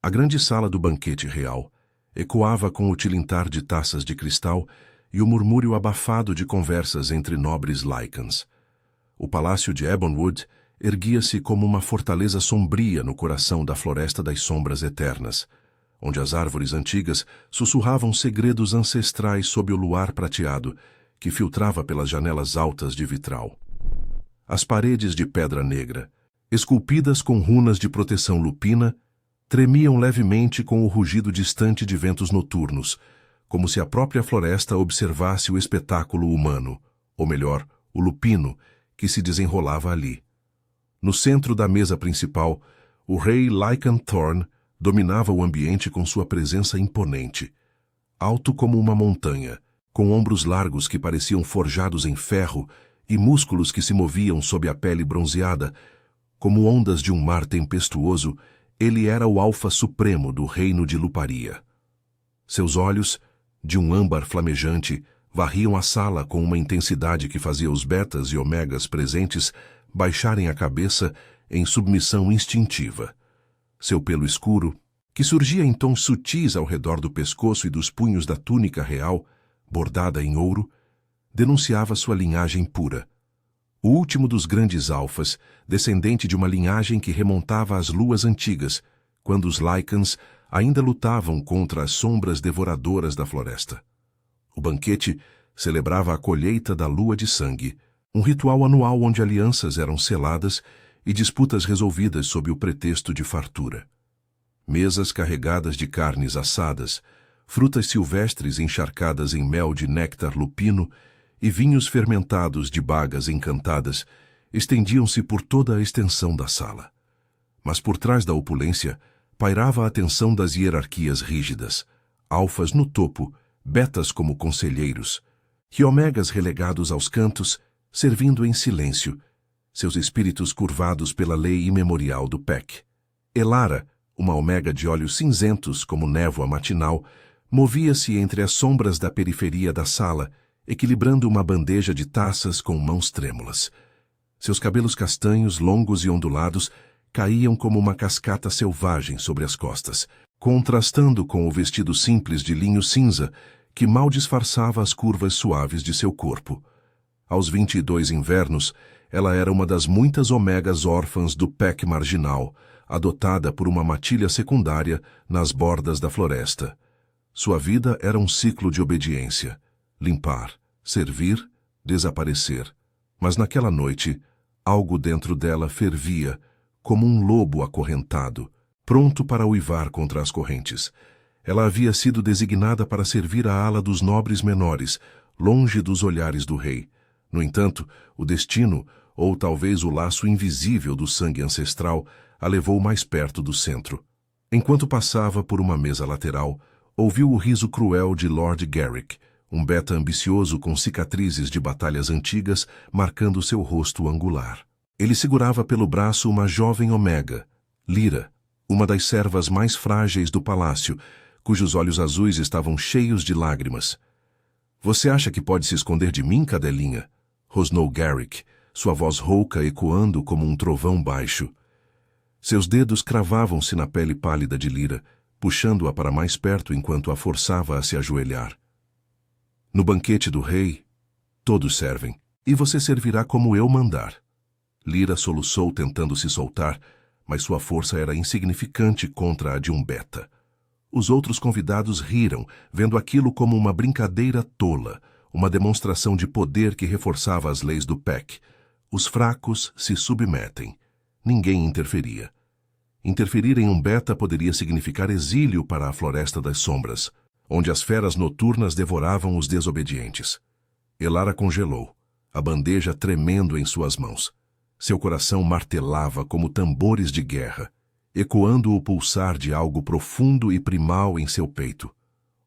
A grande sala do banquete real ecoava com o tilintar de taças de cristal e o murmúrio abafado de conversas entre nobres Lycans. O palácio de Ebonwood erguia-se como uma fortaleza sombria no coração da Floresta das Sombras Eternas, onde as árvores antigas sussurravam segredos ancestrais sob o luar prateado que filtrava pelas janelas altas de vitral. As paredes de pedra negra, esculpidas com runas de proteção lupina, tremiam levemente com o rugido distante de ventos noturnos, como se a própria floresta observasse o espetáculo humano, ou melhor, o lupino, que se desenrolava ali. No centro da mesa principal, o rei Lycan Thorn dominava o ambiente com sua presença imponente. Alto como uma montanha, com ombros largos que pareciam forjados em ferro e músculos que se moviam sob a pele bronzeada, como ondas de um mar tempestuoso, ele era o alfa supremo do reino de Luparia. Seus olhos, de um âmbar flamejante, varriam a sala com uma intensidade que fazia os betas e omegas presentes baixarem a cabeça em submissão instintiva. Seu pelo escuro, que surgia em tons sutis ao redor do pescoço e dos punhos da túnica real, bordada em ouro, denunciava sua linhagem pura. O último dos grandes alfas, descendente de uma linhagem que remontava às luas antigas, quando os Lycans ainda lutavam contra as sombras devoradoras da floresta. O banquete celebrava a colheita da lua de sangue, um ritual anual onde alianças eram seladas e disputas resolvidas sob o pretexto de fartura. Mesas carregadas de carnes assadas, frutas silvestres encharcadas em mel de néctar lupino e vinhos fermentados de bagas encantadas estendiam-se por toda a extensão da sala. Mas por trás da opulência pairava a tensão das hierarquias rígidas, alfas no topo, betas como conselheiros, e omegas relegados aos cantos, servindo em silêncio, seus espíritos curvados pela lei imemorial do PEC. Elara, uma omega de olhos cinzentos como névoa matinal, movia-se entre as sombras da periferia da sala, equilibrando uma bandeja de taças com mãos trêmulas. Seus cabelos castanhos, longos e ondulados, caíam como uma cascata selvagem sobre as costas, contrastando com o vestido simples de linho cinza que mal disfarçava as curvas suaves de seu corpo. Aos 22 invernos, ela era uma das muitas omegas órfãs do PEC marginal, adotada por uma matilha secundária nas bordas da floresta. Sua vida era um ciclo de obediência. Limpar, servir, desaparecer. Mas naquela noite, algo dentro dela fervia, como um lobo acorrentado, pronto para uivar contra as correntes. Ela havia sido designada para servir a ala dos nobres menores, longe dos olhares do rei. No entanto, o destino, ou talvez o laço invisível do sangue ancestral, a levou mais perto do centro. Enquanto passava por uma mesa lateral, ouviu o riso cruel de Lord Garrick, um beta ambicioso com cicatrizes de batalhas antigas marcando seu rosto angular. Ele segurava pelo braço uma jovem omega, Lyra, uma das servas mais frágeis do palácio, cujos olhos azuis estavam cheios de lágrimas. "Você acha que pode se esconder de mim, cadelinha?" rosnou Garrick, sua voz rouca ecoando como um trovão baixo. Seus dedos cravavam-se na pele pálida de Lyra, puxando-a para mais perto enquanto a forçava a se ajoelhar. "No banquete do rei, todos servem, e você servirá como eu mandar." Lyra soluçou tentando se soltar, mas sua força era insignificante contra a de um beta. Os outros convidados riram, vendo aquilo como uma brincadeira tola, uma demonstração de poder que reforçava as leis do PEC. Os fracos se submetem. Ninguém interferia. Interferir em um beta poderia significar exílio para a Floresta das Sombras, onde as feras noturnas devoravam os desobedientes. Elara congelou, a bandeja tremendo em suas mãos. Seu coração martelava como tambores de guerra, ecoando o pulsar de algo profundo e primal em seu peito.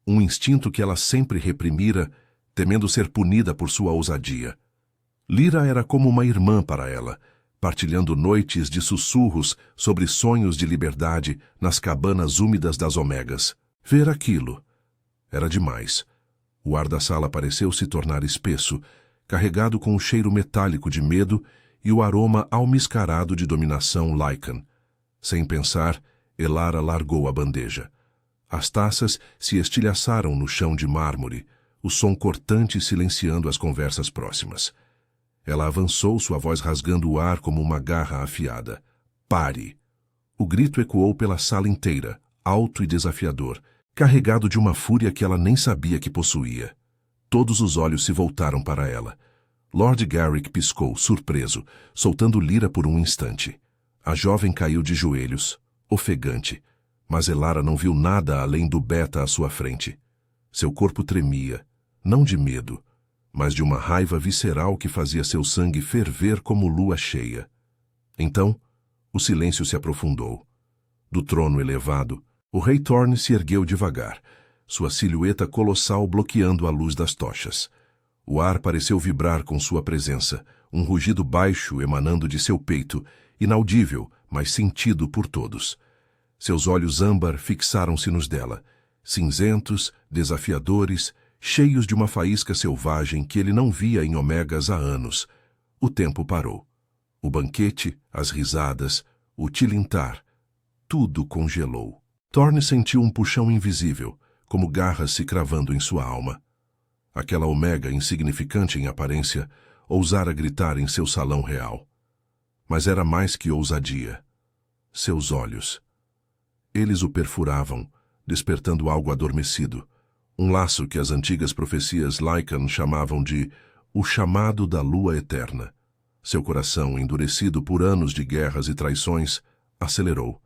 Um instinto que ela sempre reprimira, temendo ser punida por sua ousadia. Lyra era como uma irmã para ela, partilhando noites de sussurros sobre sonhos de liberdade nas cabanas úmidas das omegas. Ver aquilo era demais. O ar da sala pareceu se tornar espesso, carregado com o cheiro metálico de medo e o aroma almiscarado de dominação Lycan. Sem pensar, Elara largou a bandeja. As taças se estilhaçaram no chão de mármore, o som cortante silenciando as conversas próximas. Ela avançou, sua voz rasgando o ar como uma garra afiada. Pare! O grito ecoou pela sala inteira, alto e desafiador, carregado de uma fúria que ela nem sabia que possuía. Todos os olhos se voltaram para ela. Lord Garrick piscou, surpreso, soltando Lyra por um instante. A jovem caiu de joelhos, ofegante, mas Elara não viu nada além do beta à sua frente. Seu corpo tremia, não de medo, mas de uma raiva visceral que fazia seu sangue ferver como lua cheia. Então, o silêncio se aprofundou. Do trono elevado, o rei Thorne se ergueu devagar, sua silhueta colossal bloqueando a luz das tochas. O ar pareceu vibrar com sua presença, um rugido baixo emanando de seu peito, inaudível, mas sentido por todos. Seus olhos âmbar fixaram-se nos dela, cinzentos, desafiadores, cheios de uma faísca selvagem que ele não via em Omegas há anos. O tempo parou. O banquete, as risadas, o tilintar, tudo congelou. Thorne sentiu um puxão invisível, como garras se cravando em sua alma. Aquela Omega insignificante em aparência ousara gritar em seu salão real. Mas era mais que ousadia. Seus olhos. Eles o perfuravam, despertando algo adormecido. Um laço que as antigas profecias Lycan chamavam de o chamado da lua eterna. Seu coração, endurecido por anos de guerras e traições, acelerou.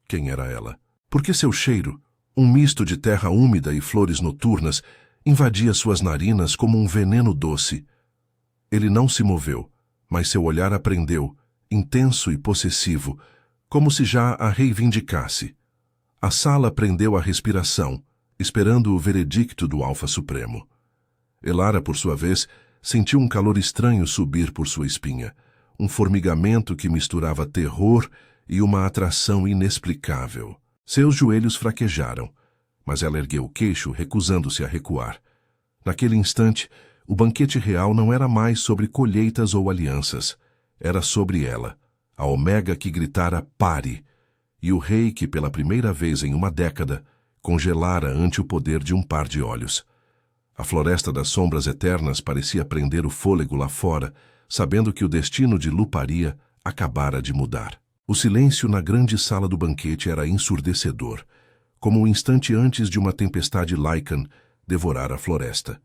Quem era ela? Por que seu cheiro, um misto de terra úmida e flores noturnas, invadia suas narinas como um veneno doce? Ele não se moveu, mas seu olhar aprendeu, intenso e possessivo, como se já a reivindicasse. A sala prendeu a respiração, esperando o veredicto do Alfa Supremo. Elara, por sua vez, sentiu um calor estranho subir por sua espinha, um formigamento que misturava terror e uma atração inexplicável. Seus joelhos fraquejaram, mas ela ergueu o queixo, recusando-se a recuar. Naquele instante, o banquete real não era mais sobre colheitas ou alianças. Era sobre ela, a Omega que gritara pare, e o rei que, pela primeira vez em uma década, congelara ante o poder de um par de olhos. A floresta das sombras eternas parecia prender o fôlego lá fora, sabendo que o destino de Luparia acabara de mudar. O silêncio na grande sala do banquete era ensurdecedor, como um instante antes de uma tempestade Lycan devorar a floresta.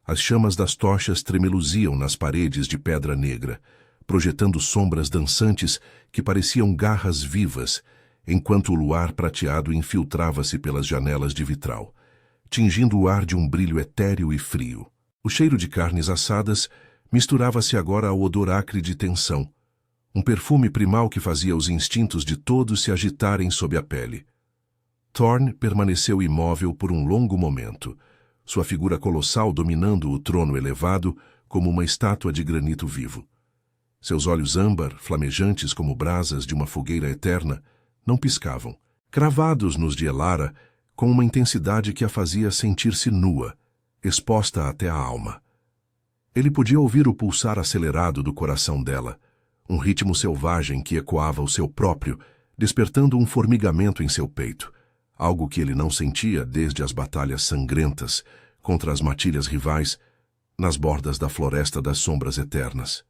As chamas das tochas tremeluziam nas paredes de pedra negra, projetando sombras dançantes que pareciam garras vivas, enquanto o luar prateado infiltrava-se pelas janelas de vitral, tingindo o ar de um brilho etéreo e frio. O cheiro de carnes assadas misturava-se agora ao odor acre de tensão, um perfume primal que fazia os instintos de todos se agitarem sob a pele. Thorne permaneceu imóvel por um longo momento, sua figura colossal dominando o trono elevado como uma estátua de granito vivo. Seus olhos âmbar, flamejantes como brasas de uma fogueira eterna, não piscavam, cravados nos de Elara, com uma intensidade que a fazia sentir-se nua, exposta até a alma. Ele podia ouvir o pulsar acelerado do coração dela, um ritmo selvagem que ecoava o seu próprio, despertando um formigamento em seu peito, algo que ele não sentia desde as batalhas sangrentas contra as matilhas rivais nas bordas da floresta das sombras eternas.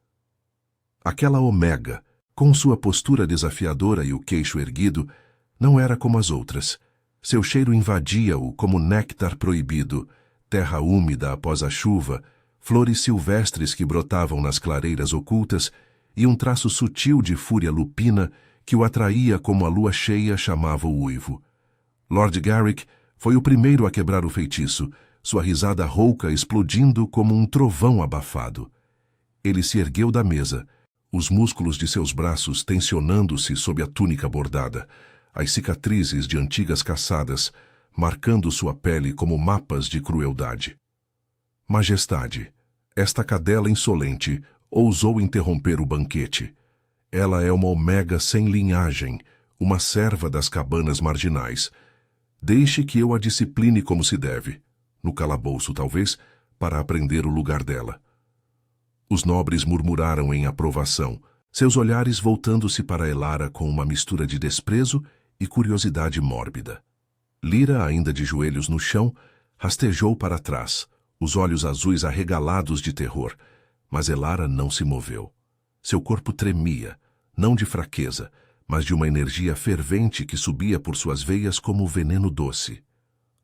Aquela Omega, com sua postura desafiadora e o queixo erguido, não era como as outras. Seu cheiro invadia-o como néctar proibido, terra úmida após a chuva, flores silvestres que brotavam nas clareiras ocultas e um traço sutil de fúria lupina que o atraía como a lua cheia chamava o uivo. Lord Garrick foi o primeiro a quebrar o feitiço, sua risada rouca explodindo como um trovão abafado. Ele se ergueu da mesa, os músculos de seus braços tensionando-se sob a túnica bordada, as cicatrizes de antigas caçadas, marcando sua pele como mapas de crueldade. Majestade, esta cadela insolente ousou interromper o banquete. Ela é uma Omega sem linhagem, uma serva das cabanas marginais. Deixe que eu a discipline como se deve, no calabouço talvez, para aprender o lugar dela. Os nobres murmuraram em aprovação, seus olhares voltando-se para Elara com uma mistura de desprezo e curiosidade mórbida. Lyra, ainda de joelhos no chão, rastejou para trás, os olhos azuis arregalados de terror, mas Elara não se moveu. Seu corpo tremia, não de fraqueza, mas de uma energia fervente que subia por suas veias como veneno doce.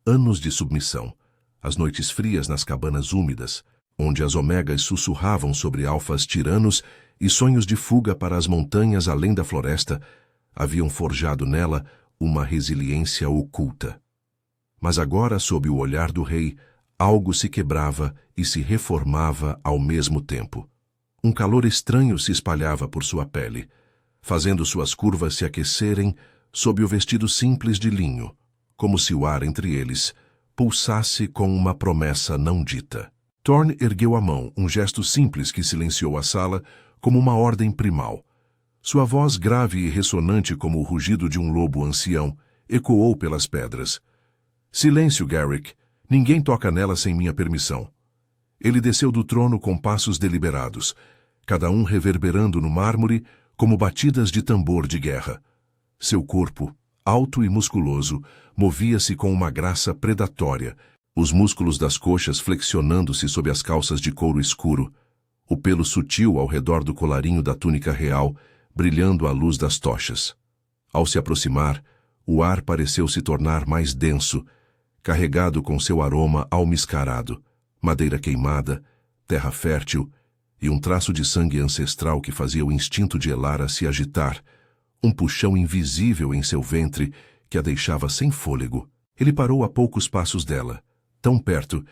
Anos de submissão, as noites frias nas cabanas úmidas, onde as omegas sussurravam sobre alfas tiranos e sonhos de fuga para as montanhas além da floresta, haviam forjado nela uma resiliência oculta. Mas agora, sob o olhar do rei, algo se quebrava e se reformava ao mesmo tempo. Um calor estranho se espalhava por sua pele, fazendo suas curvas se aquecerem sob o vestido simples de linho, como se o ar entre eles pulsasse com uma promessa não dita. Thorne ergueu a mão, um gesto simples que silenciou a sala como uma ordem primal. Sua voz, grave e ressonante como o rugido de um lobo ancião, ecoou pelas pedras. Silêncio, Garrick. Ninguém toca nela sem minha permissão. Ele desceu do trono com passos deliberados, cada um reverberando no mármore como batidas de tambor de guerra. Seu corpo, alto e musculoso, movia-se com uma graça predatória, os músculos das coxas flexionando-se sob as calças de couro escuro, o pelo sutil ao redor do colarinho da túnica real, brilhando à luz das tochas. Ao se aproximar, o ar pareceu se tornar mais denso, carregado com seu aroma almiscarado, madeira queimada, terra fértil e um traço de sangue ancestral que fazia o instinto de Elara se agitar, um puxão invisível em seu ventre que a deixava sem fôlego. Ele parou a poucos passos dela, tão perto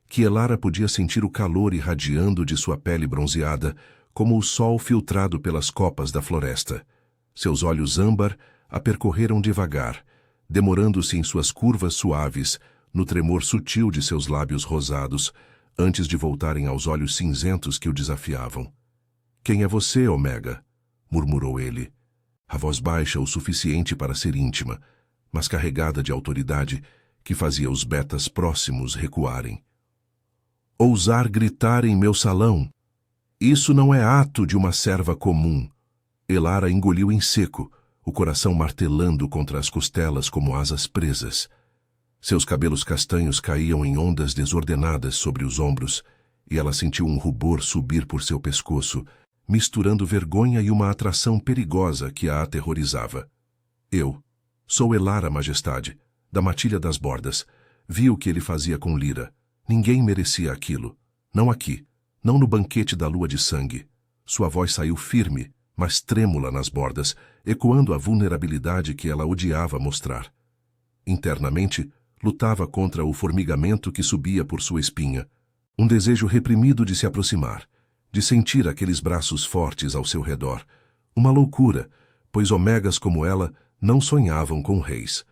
que Elara podia sentir o calor irradiando de sua pele bronzeada, como o sol filtrado pelas copas da floresta. Seus olhos âmbar a percorreram devagar, demorando-se em suas curvas suaves, no tremor sutil de seus lábios rosados, antes de voltarem aos olhos cinzentos que o desafiavam. "Quem é você, Omega?" murmurou ele. A voz baixa o suficiente para ser íntima, mas carregada de autoridade que fazia os betas próximos recuarem. "Ousar gritar em meu salão? Isso não é ato de uma serva comum." Elara engoliu em seco, o coração martelando contra as costelas como asas presas. Seus cabelos castanhos caíam em ondas desordenadas sobre os ombros, e ela sentiu um rubor subir por seu pescoço, misturando vergonha e uma atração perigosa que a aterrorizava. "Eu sou Elara, Majestade, da Matilha das Bordas. Vi o que ele fazia com Lyra. Ninguém merecia aquilo. Não aqui, não no banquete da lua de sangue." Sua voz saiu firme, mas trêmula nas bordas, ecoando a vulnerabilidade que ela odiava mostrar. Internamente, lutava contra o formigamento que subia por sua espinha, um desejo reprimido de se aproximar, de sentir aqueles braços fortes ao seu redor. Uma loucura, pois omegas como ela não sonhavam com reis.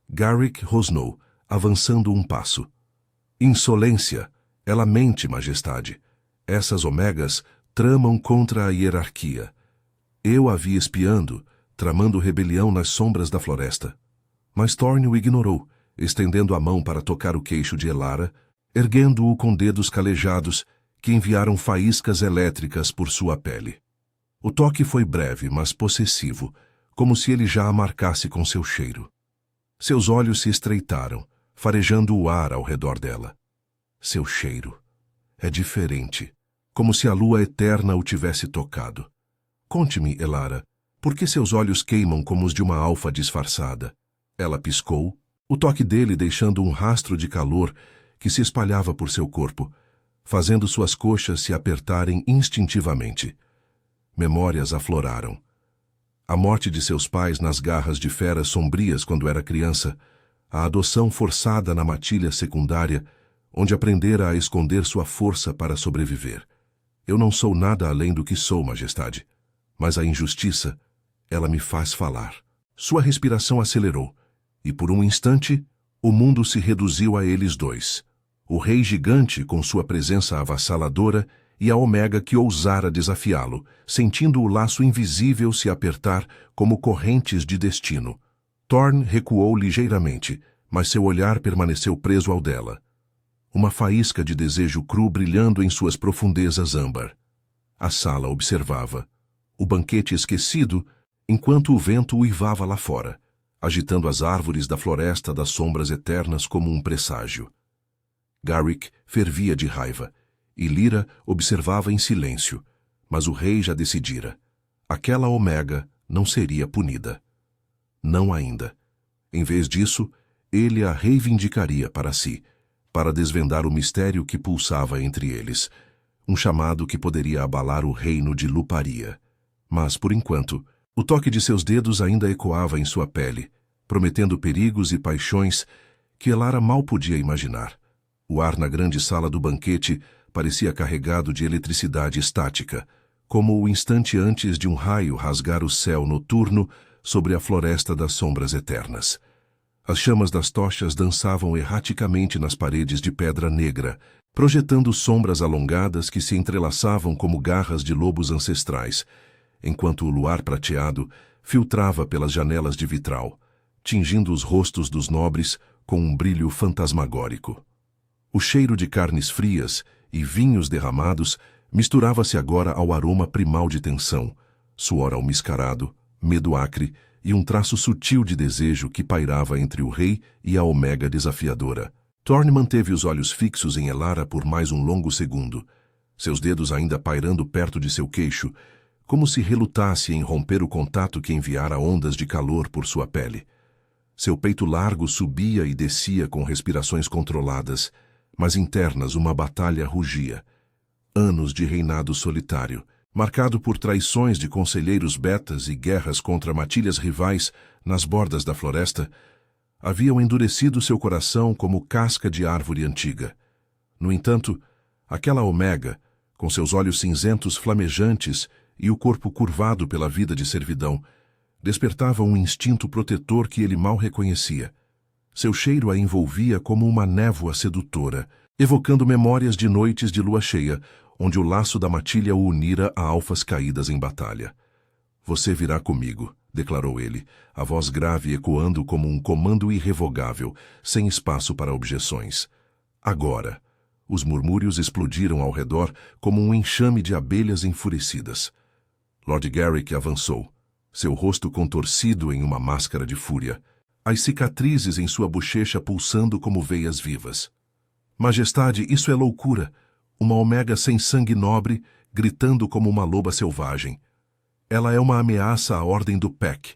Garrick rosnou, avançando um passo. "Insolência! Ela mente, Majestade. Essas omegas tramam contra a hierarquia. Eu a vi espiando, tramando rebelião nas sombras da floresta." Mas Thorne o ignorou, estendendo a mão para tocar o queixo de Elara, erguendo-o com dedos calejados que enviaram faíscas elétricas por sua pele. O toque foi breve, mas possessivo, como se ele já a marcasse com seu cheiro. Seus olhos se estreitaram, farejando o ar ao redor dela. Seu cheiro. É diferente, como se a lua eterna o tivesse tocado. "Conte-me, Elara, por que seus olhos queimam como os de uma alfa disfarçada?" Ela piscou, o toque dele deixando um rastro de calor que se espalhava por seu corpo, fazendo suas coxas se apertarem instintivamente. Memórias afloraram. A morte de seus pais nas garras de feras sombrias quando era criança, a adoção forçada na matilha secundária, onde aprendera a esconder sua força para sobreviver. "Eu não sou nada além do que sou, Majestade. Mas a injustiça, ela me faz falar." Sua respiração acelerou, e por um instante, o mundo se reduziu a eles dois. O rei gigante com sua presença avassaladora e a Omega que ousara desafiá-lo, sentindo o laço invisível se apertar como correntes de destino. Thorne recuou ligeiramente, mas seu olhar permaneceu preso ao dela. Uma faísca de desejo cru brilhando em suas profundezas âmbar. A sala observava. O banquete esquecido, enquanto o vento uivava lá fora. agitando as árvores da floresta das sombras eternas como um presságio. Garrick fervia de raiva, e Lyra observava em silêncio, mas o rei já decidira. Aquela Omega não seria punida. Não ainda. Em vez disso, ele a reivindicaria para si, para desvendar o mistério que pulsava entre eles, um chamado que poderia abalar o reino de Luparia. Mas, por enquanto, o toque de seus dedos ainda ecoava em sua pele, prometendo perigos e paixões que Elara mal podia imaginar. O ar na grande sala do banquete parecia carregado de eletricidade estática, como o instante antes de um raio rasgar o céu noturno sobre a floresta das sombras eternas. As chamas das tochas dançavam erraticamente nas paredes de pedra negra, projetando sombras alongadas que se entrelaçavam como garras de lobos ancestrais, enquanto o luar prateado filtrava pelas janelas de vitral, tingindo os rostos dos nobres com um brilho fantasmagórico. O cheiro de carnes frias e vinhos derramados misturava-se agora ao aroma primal de tensão, suor almiscarado, medo acre e um traço sutil de desejo que pairava entre o rei e a Omega desafiadora. Thorne manteve os olhos fixos em Elara por mais um longo segundo, seus dedos ainda pairando perto de seu queixo, como se relutasse em romper o contato que enviara ondas de calor por sua pele. Seu peito largo subia e descia com respirações controladas, mas internas uma batalha rugia. Anos de reinado solitário, marcado por traições de conselheiros betas e guerras contra matilhas rivais nas bordas da floresta, haviam endurecido seu coração como casca de árvore antiga. No entanto, aquela Omega, com seus olhos cinzentos flamejantes e o corpo curvado pela vida de servidão, despertava um instinto protetor que ele mal reconhecia. Seu cheiro a envolvia como uma névoa sedutora, evocando memórias de noites de lua cheia, onde o laço da matilha o unira a alfas caídas em batalha. "Você virá comigo", declarou ele, a voz grave ecoando como um comando irrevogável, sem espaço para objeções. Agora. Os murmúrios explodiram ao redor como um enxame de abelhas enfurecidas. Lord Garrick avançou, seu rosto contorcido em uma máscara de fúria, as cicatrizes em sua bochecha pulsando como veias vivas. "Majestade, isso é loucura! Uma Omega sem sangue nobre, gritando como uma loba selvagem. Ela é uma ameaça à ordem do Pack.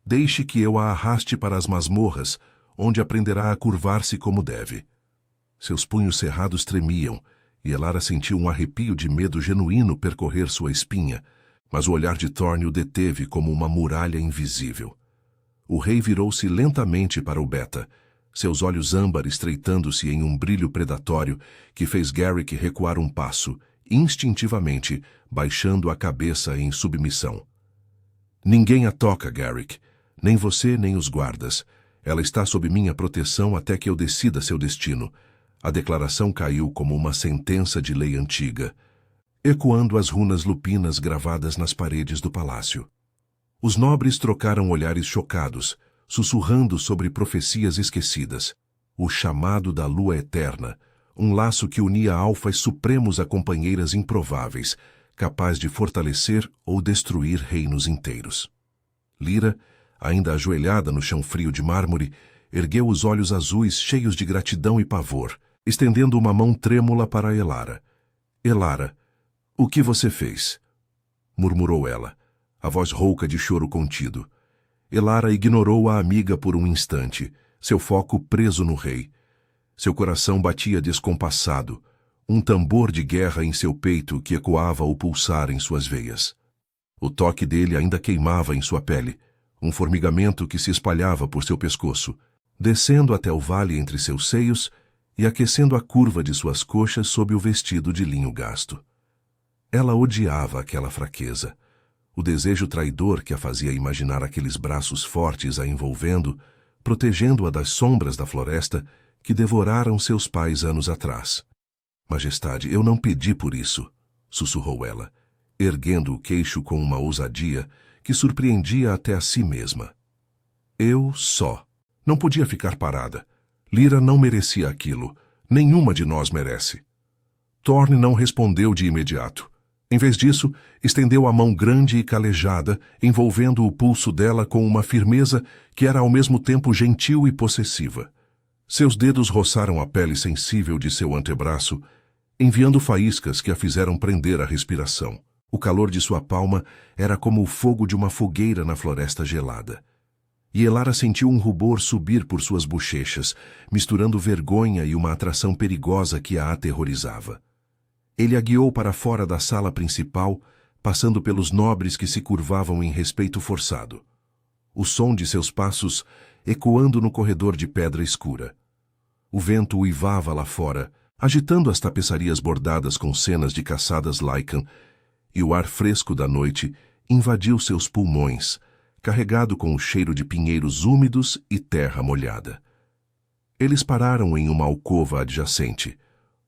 Deixe que eu a arraste para as masmorras, onde aprenderá a curvar-se como deve." Seus punhos cerrados tremiam, e Elara sentiu um arrepio de medo genuíno percorrer sua espinha, mas o olhar de Thorne o deteve como uma muralha invisível. O rei virou-se lentamente para o Beta, seus olhos âmbar estreitando-se em um brilho predatório que fez Garrick recuar um passo, instintivamente, baixando a cabeça em submissão. "Ninguém a toca, Garrick. Nem você, nem os guardas. Ela está sob minha proteção até que eu decida seu destino." A declaração caiu como uma sentença de lei antiga, ecoando as runas lupinas gravadas nas paredes do palácio. Os nobres trocaram olhares chocados, sussurrando sobre profecias esquecidas. O chamado da lua eterna, um laço que unia alfas supremos a companheiras improváveis, capaz de fortalecer ou destruir reinos inteiros. Lyra, ainda ajoelhada no chão frio de mármore, ergueu os olhos azuis cheios de gratidão e pavor, estendendo uma mão trêmula para Elara. "Elara, o que você fez?" murmurou ela, a voz rouca de choro contido. Elara ignorou a amiga por um instante, seu foco preso no rei. Seu coração batia descompassado, um tambor de guerra em seu peito que ecoava o pulsar em suas veias. O toque dele ainda queimava em sua pele, um formigamento que se espalhava por seu pescoço, descendo até o vale entre seus seios e aquecendo a curva de suas coxas sob o vestido de linho gasto. Ela odiava aquela fraqueza, o desejo traidor que a fazia imaginar aqueles braços fortes a envolvendo, protegendo-a das sombras da floresta que devoraram seus pais anos atrás. "Majestade, eu não pedi por isso", sussurrou ela, erguendo o queixo com uma ousadia que surpreendia até a si mesma. "Eu só. Não podia ficar parada. Lyra não merecia aquilo. Nenhuma de nós merece." Thorne não respondeu de imediato. Em vez disso, estendeu a mão grande e calejada, envolvendo o pulso dela com uma firmeza que era ao mesmo tempo gentil e possessiva. Seus dedos roçaram a pele sensível de seu antebraço, enviando faíscas que a fizeram prender a respiração. O calor de sua palma era como o fogo de uma fogueira na floresta gelada. E Elara sentiu um rubor subir por suas bochechas, misturando vergonha e uma atração perigosa que a aterrorizava. Ele a guiou para fora da sala principal, passando pelos nobres que se curvavam em respeito forçado. O som de seus passos ecoando no corredor de pedra escura. O vento uivava lá fora, agitando as tapeçarias bordadas com cenas de caçadas Lycan, e o ar fresco da noite invadiu seus pulmões, carregado com o cheiro de pinheiros úmidos e terra molhada. Eles pararam em uma alcova adjacente,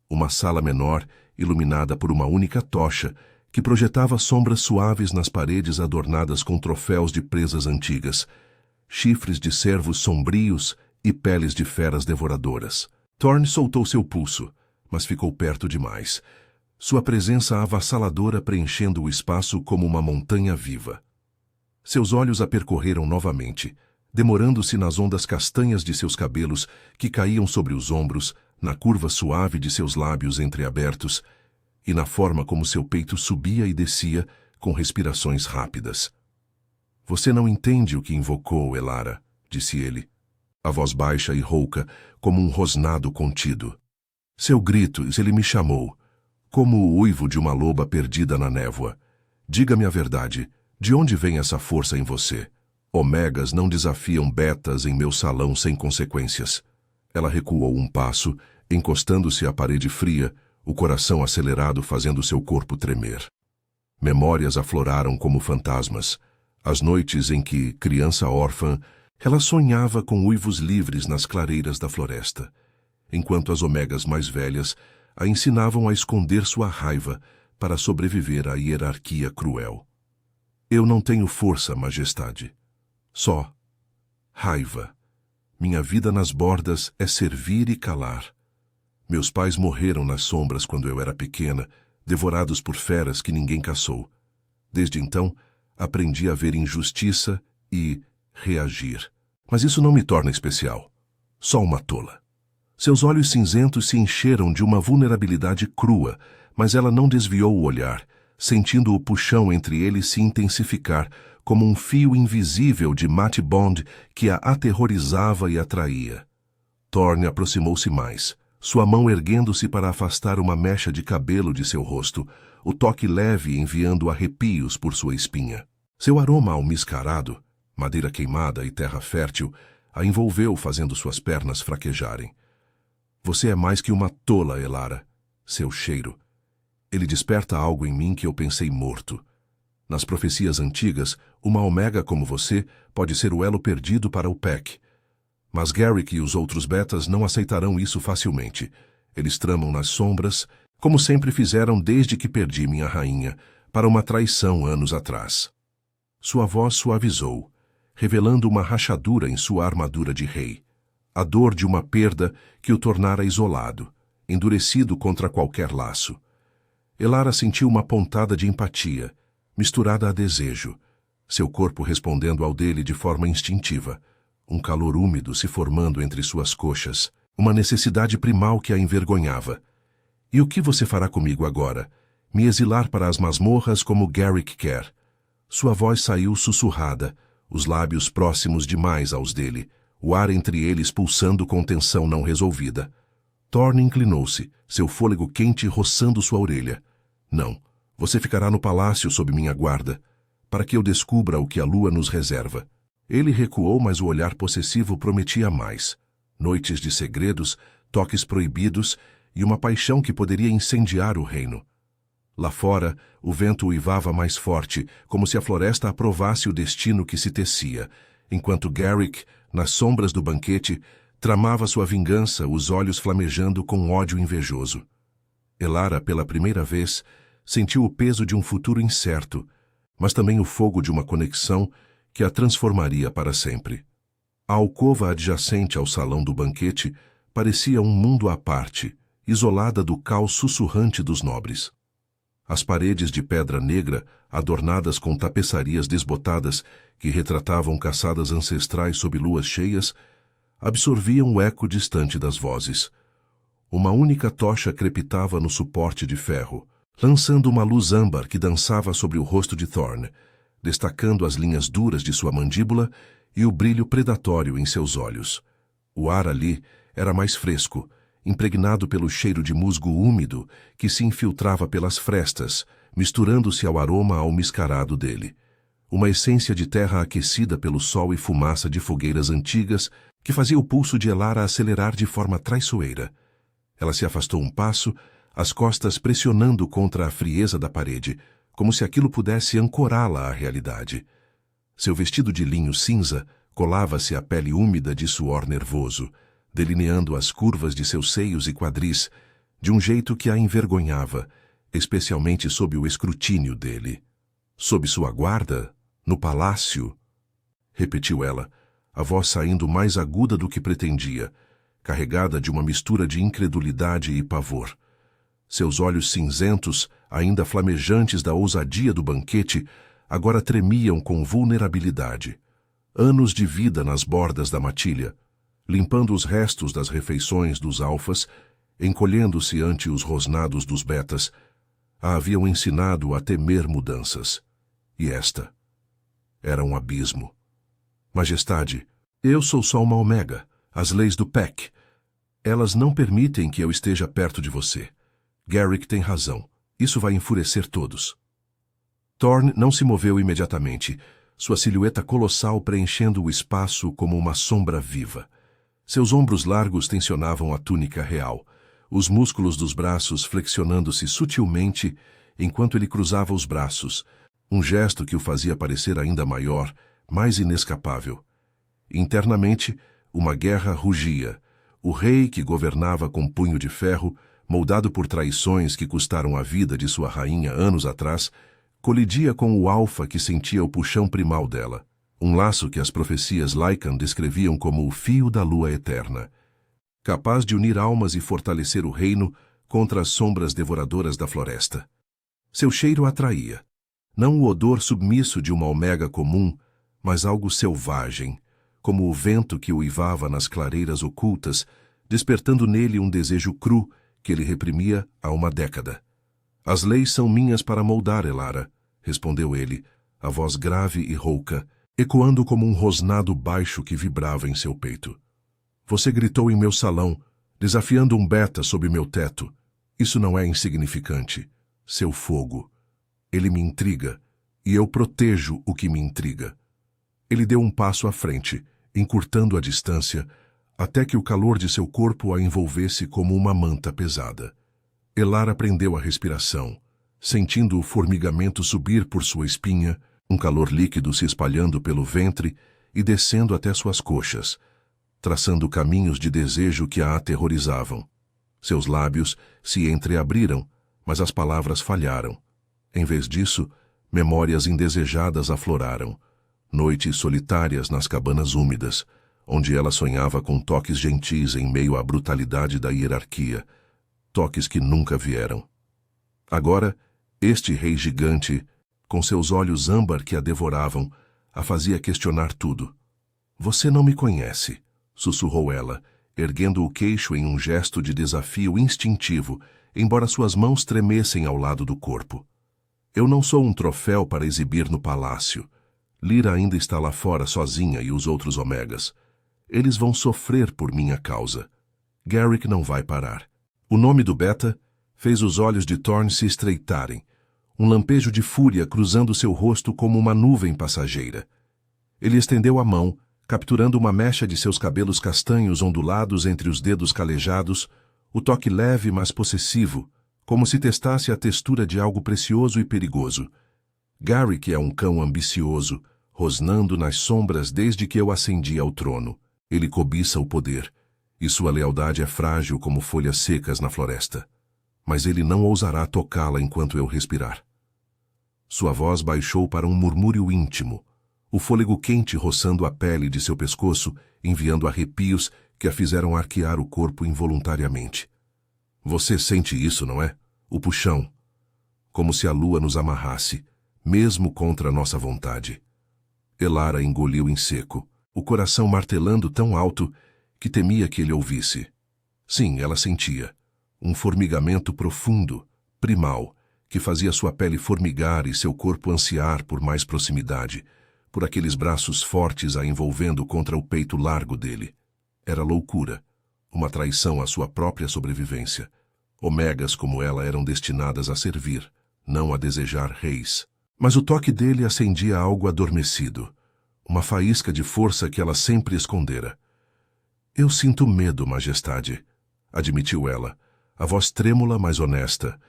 uma sala menor iluminada por uma única tocha que projetava sombras suaves nas paredes adornadas com troféus de presas antigas, chifres de cervos sombrios e peles de feras devoradoras. Thorne soltou seu pulso, mas ficou perto demais, sua presença avassaladora preenchendo o espaço como uma montanha viva. Seus olhos a percorreram novamente, demorando-se nas ondas castanhas de seus cabelos que caíam sobre os ombros, na curva suave de seus lábios entreabertos e na forma como seu peito subia e descia com respirações rápidas. Você não entende o que invocou, Elara, disse ele, a voz baixa e rouca como um rosnado contido. Seu grito, ele me chamou, como o uivo de uma loba perdida na névoa. Diga-me a verdade, de onde vem essa força em você? Omegas não desafiam betas em meu salão sem consequências. Ela recuou um passo, encostando-se à parede fria, o coração acelerado fazendo seu corpo tremer. Memórias afloraram como fantasmas, as noites em que, criança órfã, ela sonhava com uivos livres nas clareiras da floresta, enquanto as omegas mais velhas a ensinavam a esconder sua raiva para sobreviver à hierarquia cruel. Eu não tenho força, majestade. Só raiva. Minha vida nas bordas é servir e calar. Meus pais morreram nas sombras quando eu era pequena, devorados por feras que ninguém caçou. Desde então, aprendi a ver injustiça e reagir. Mas isso não me torna especial. Só uma tola. Seus olhos cinzentos se encheram de uma vulnerabilidade crua, mas ela não desviou o olhar, sentindo o puxão entre eles se intensificar, como um fio invisível de mate bond que a aterrorizava e atraía. Thorne aproximou-se mais, sua mão erguendo-se para afastar uma mecha de cabelo de seu rosto, o toque leve enviando arrepios por sua espinha. Seu aroma almiscarado, madeira queimada e terra fértil, a envolveu fazendo suas pernas fraquejarem. Você é mais que uma tola, Elara. Seu cheiro. Ele desperta algo em mim que eu pensei morto. Nas profecias antigas, uma omega como você pode ser o elo perdido para o Pack. Mas Garrick e os outros betas não aceitarão isso facilmente. Eles tramam nas sombras, como sempre fizeram desde que perdi minha rainha, para uma traição anos atrás. Sua voz suavizou, revelando uma rachadura em sua armadura de rei. A dor de uma perda que o tornara isolado, endurecido contra qualquer laço. Elara sentiu uma pontada de empatia, misturada a desejo, seu corpo respondendo ao dele de forma instintiva, um calor úmido se formando entre suas coxas, uma necessidade primal que a envergonhava. E o que você fará comigo agora? Me exilar para as masmorras como Garrick quer. Sua voz saiu sussurrada, os lábios próximos demais aos dele, o ar entre eles pulsando com tensão não resolvida. Thorne inclinou-se, seu fôlego quente roçando sua orelha. Não, você ficará no palácio sob minha guarda, para que eu descubra o que a lua nos reserva. Ele recuou, mas o olhar possessivo prometia mais. Noites de segredos, toques proibidos e uma paixão que poderia incendiar o reino. Lá fora, o vento uivava mais forte, como se a floresta aprovasse o destino que se tecia, enquanto Garrick, nas sombras do banquete, tramava sua vingança, os olhos flamejando com ódio invejoso. Elara, pela primeira vez, sentiu o peso de um futuro incerto, mas também o fogo de uma conexão que a transformaria para sempre. A alcova adjacente ao salão do banquete parecia um mundo à parte, isolada do caos sussurrante dos nobres. As paredes de pedra negra, adornadas com tapeçarias desbotadas que retratavam caçadas ancestrais sob luas cheias, absorviam o eco distante das vozes. Uma única tocha crepitava no suporte de ferro, lançando uma luz âmbar que dançava sobre o rosto de Thorne, destacando as linhas duras de sua mandíbula e o brilho predatório em seus olhos. O ar ali era mais fresco, impregnado pelo cheiro de musgo úmido que se infiltrava pelas frestas, misturando-se ao aroma almiscarado dele. Uma essência de terra aquecida pelo sol e fumaça de fogueiras antigas que fazia o pulso de Elara acelerar de forma traiçoeira. Ela se afastou um passo, as costas pressionando contra a frieza da parede, como se aquilo pudesse ancorá-la à realidade. Seu vestido de linho cinza colava-se à pele úmida de suor nervoso, delineando as curvas de seus seios e quadris, de um jeito que a envergonhava, especialmente sob o escrutínio dele. Sob sua guarda? No palácio? Repetiu ela, a voz saindo mais aguda do que pretendia, carregada de uma mistura de incredulidade e pavor. Seus olhos cinzentos, ainda flamejantes da ousadia do banquete, agora tremiam com vulnerabilidade. Anos de vida nas bordas da matilha, limpando os restos das refeições dos alfas, encolhendo-se ante os rosnados dos betas, a haviam ensinado a temer mudanças. E esta era um abismo. Majestade, eu sou só uma omega, as leis do PEC. Elas não permitem que eu esteja perto de você. Garrick tem razão. Isso vai enfurecer todos. Thorne não se moveu imediatamente, sua silhueta colossal preenchendo o espaço como uma sombra viva. Seus ombros largos tensionavam a túnica real, os músculos dos braços flexionando-se sutilmente enquanto ele cruzava os braços, um gesto que o fazia parecer ainda maior, mais inescapável. Internamente, uma guerra rugia. O rei que governava com punho de ferro, moldado por traições que custaram a vida de sua rainha anos atrás, colidia com o alfa que sentia o puxão primal dela, um laço que as profecias Lycan descreviam como o fio da lua eterna, capaz de unir almas e fortalecer o reino contra as sombras devoradoras da floresta. Seu cheiro atraía, não o odor submisso de uma omega comum, mas algo selvagem, como o vento que uivava nas clareiras ocultas, despertando nele um desejo cru que ele reprimia há uma década. As leis são minhas para moldar, Elara, respondeu ele, a voz grave e rouca, ecoando como um rosnado baixo que vibrava em seu peito. Você gritou em meu salão, desafiando um beta sob meu teto. Isso não é insignificante. Seu fogo. Ele me intriga, e eu protejo o que me intriga. Ele deu um passo à frente, encurtando a distância, até que o calor de seu corpo a envolvesse como uma manta pesada. Elara prendeu a respiração, sentindo o formigamento subir por sua espinha, um calor líquido se espalhando pelo ventre e descendo até suas coxas, traçando caminhos de desejo que a aterrorizavam. Seus lábios se entreabriram, mas as palavras falharam. Em vez disso, memórias indesejadas afloraram, noites solitárias nas cabanas úmidas, onde ela sonhava com toques gentis em meio à brutalidade da hierarquia, toques que nunca vieram. Agora, este rei gigante, com seus olhos âmbar que a devoravam, a fazia questionar tudo. Você não me conhece, sussurrou ela, erguendo o queixo em um gesto de desafio instintivo, embora suas mãos tremessem ao lado do corpo. Eu não sou um troféu para exibir no palácio. Lyra ainda está lá fora sozinha e os outros omegas. Eles vão sofrer por minha causa. Garrick não vai parar. O nome do beta fez os olhos de Thorne se estreitarem, um lampejo de fúria cruzando seu rosto como uma nuvem passageira. Ele estendeu a mão, capturando uma mecha de seus cabelos castanhos ondulados entre os dedos calejados, o toque leve mas possessivo, como se testasse a textura de algo precioso e perigoso. Garrick é um cão ambicioso, rosnando nas sombras desde que eu ascendi ao trono. Ele cobiça o poder, e sua lealdade é frágil como folhas secas na floresta. Mas ele não ousará tocá-la enquanto eu respirar. Sua voz baixou para um murmúrio íntimo, o fôlego quente roçando a pele de seu pescoço, enviando arrepios que a fizeram arquear o corpo involuntariamente. Você sente isso, não é? O puxão. como se a lua nos amarrasse, mesmo contra nossa vontade. Elara engoliu em seco, o coração martelando tão alto que temia que ele ouvisse. Sim, ela sentia. Um formigamento profundo, primal, que fazia sua pele formigar e seu corpo ansiar por mais proximidade, por aqueles braços fortes a envolvendo contra o peito largo dele. Era loucura, uma traição à sua própria sobrevivência. Omegas como ela eram destinadas a servir, não a desejar reis. Mas o toque dele acendia algo adormecido, uma faísca de força que ela sempre escondera. Eu sinto medo, majestade, admitiu ela, a voz trêmula, mas honesta,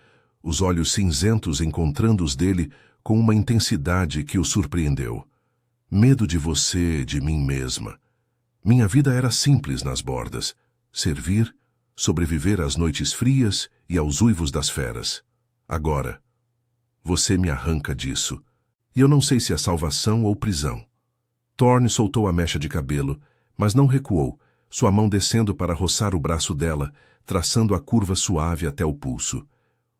os olhos cinzentos encontrando os dele com uma intensidade que o surpreendeu. Medo de você, de mim mesma. Minha vida era simples nas bordas. Servir, sobreviver às noites frias e aos uivos das feras. Agora, você me arranca disso. E eu não sei se é salvação ou prisão. Thorne soltou a mecha de cabelo, mas não recuou, sua mão descendo para roçar o braço dela, traçando a curva suave até o pulso.